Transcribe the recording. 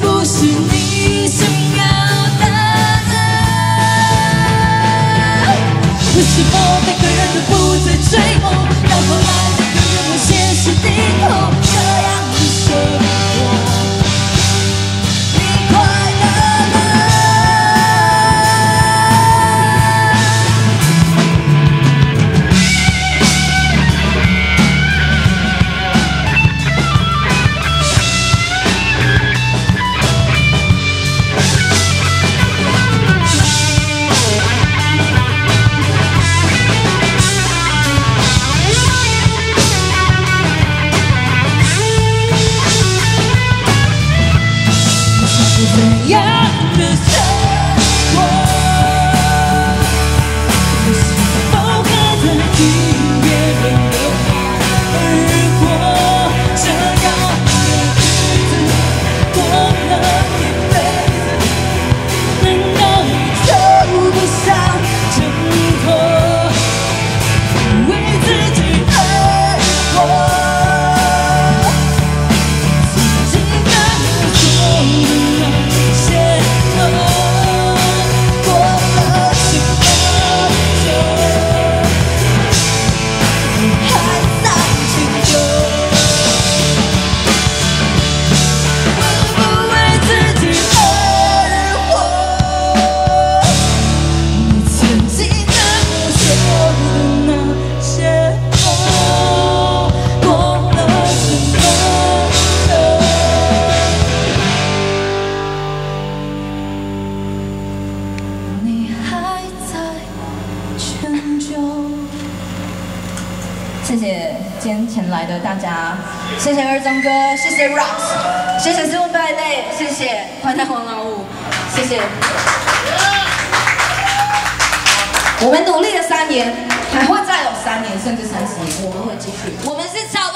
不是你想要的爱？为什么每个人都不再追梦，到后来每个人向现实低头？这样的生活，你快乐吗？怎样的生活？我是否还在听别人的话而过？这样的日子过了一辈子，难道你就不想挣脱？为自己而活。曾经跟我说的那些话，过了这么久，你还在记得？会不为自己而活？你曾经跟我说的那些话，过了这么久。你还在迁就。谢谢今天前来的大家，谢谢二中哥，谢谢 Rocks， 谢谢斯文败类，谢谢欢太黄老五，谢谢。我们努力了3年，还会再有3年，甚至30年，我们会继续。我们是超。